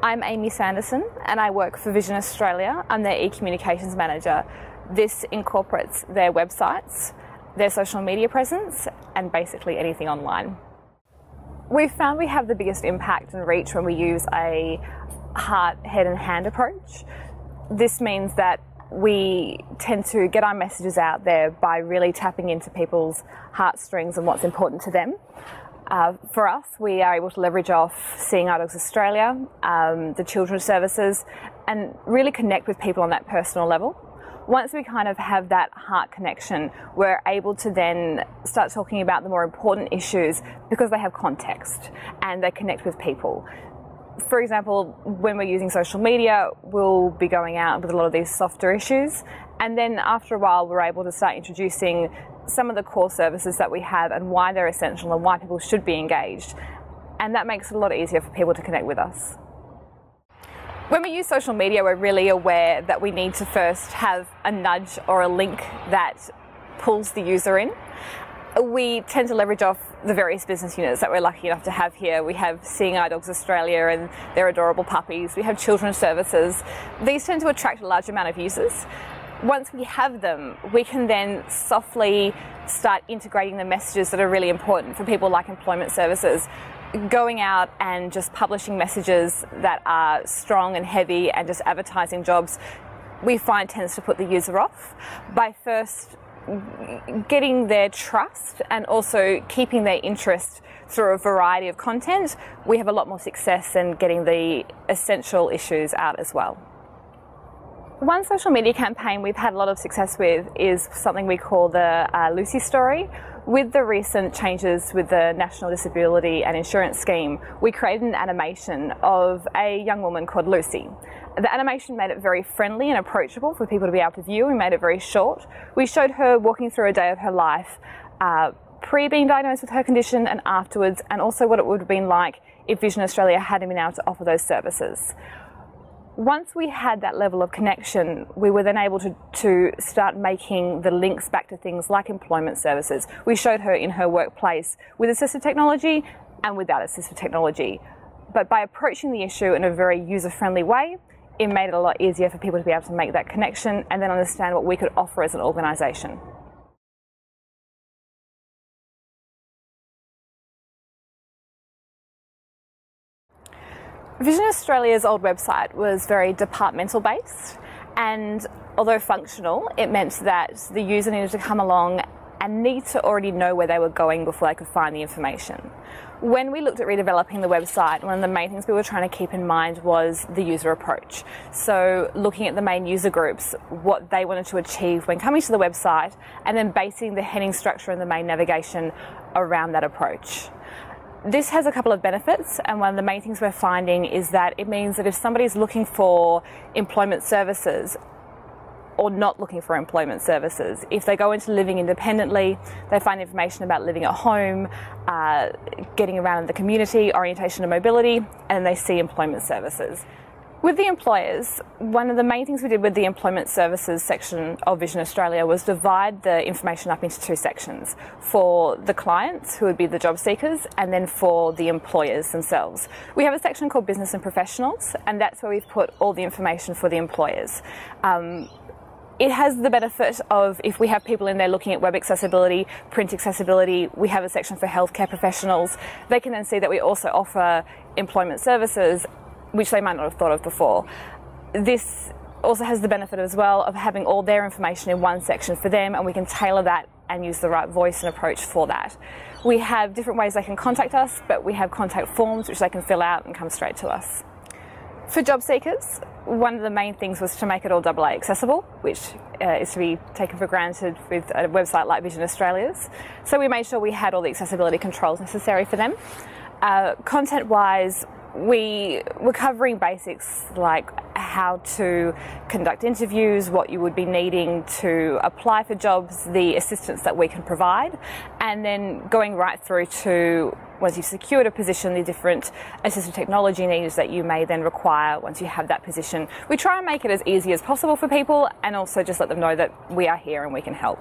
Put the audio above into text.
I'm Aimee Sanderson and I work for Vision Australia. I'm their e-communications manager. This incorporates their websites, their social media presence, and basically anything online. We've found we have the biggest impact and reach when we use a heart, head and hand approach. This means that we tend to get our messages out there by really tapping into people's heartstrings and what's important to them. For us, we are able to leverage off Seeing Eye Dogs Australia, the children's services, and really connect with people on that personal level. Once we kind of have that heart connection, we're able to then start talking about the more important issues because they have context and they connect with people. For example, when we're using social media, we'll be going out with a lot of these softer issues, and then after a while we're able to start introducing some of the core services that we have and why they're essential and why people should be engaged, and that makes it a lot easier for people to connect with us. When we use social media, we're really aware that we need to first have a nudge or a link that pulls the user in. We tend to leverage off the various business units that we're lucky enough to have here. We have Seeing Eye Dogs Australia and their adorable puppies. We have children's services. These tend to attract a large amount of users. Once we have them, we can then softly start integrating the messages that are really important for people like employment services. Going out and just publishing messages that are strong and heavy and just advertising jobs, we find tends to put the user off. By first getting their trust and also keeping their interest through a variety of content, we have a lot more success in getting the essential issues out as well. One social media campaign we've had a lot of success with is something we call the Lucy story. With the recent changes with the National Disability and Insurance Scheme, we created an animation of a young woman called Lucy. The animation made it very friendly and approachable for people to be able to view. We made it very short. We showed her walking through a day of her life, pre being diagnosed with her condition and afterwards, and also what it would have been like if Vision Australia hadn't been able to offer those services. Once we had that level of connection, we were then able to start making the links back to things like employment services. We showed her in her workplace with assistive technology and without assistive technology. But by approaching the issue in a very user-friendly way, it made it a lot easier for people to be able to make that connection and then understand what we could offer as an organisation. Vision Australia's old website was very departmental based, and although functional, it meant that the user needed to come along and need to already know where they were going before they could find the information. When we looked at redeveloping the website, one of the main things we were trying to keep in mind was the user approach. So looking at the main user groups, what they wanted to achieve when coming to the website, and then basing the heading structure and the main navigation around that approach. This has a couple of benefits, and one of the main things we're finding is that it means that if somebody's looking for employment services or not looking for employment services, if they go into living independently, they find information about living at home, getting around in the community, orientation and mobility, and they see employment services. With the employers, one of the main things we did with the employment services section of Vision Australia was divide the information up into two sections. For the clients, who would be the job seekers, and then for the employers themselves. We have a section called Business and Professionals, and that's where we've put all the information for the employers. It has the benefit of, if we have people in there looking at web accessibility, print accessibility, we have a section for healthcare professionals. They can then see that we also offer employment services, which they might not have thought of before. This also has the benefit as well of having all their information in one section for them, and we can tailor that and use the right voice and approach for that. We have different ways they can contact us, but we have contact forms which they can fill out and come straight to us. For job seekers, one of the main things was to make it all AA accessible, which is to be taken for granted with a website like Vision Australia's. So we made sure we had all the accessibility controls necessary for them. Content-wise, we were covering basics like how to conduct interviews, what you would be needing to apply for jobs, the assistance that we can provide, and then going right through to, once you've secured a position, the different assistive technology needs that you may then require once you have that position. We try and make it as easy as possible for people and also just let them know that we are here and we can help.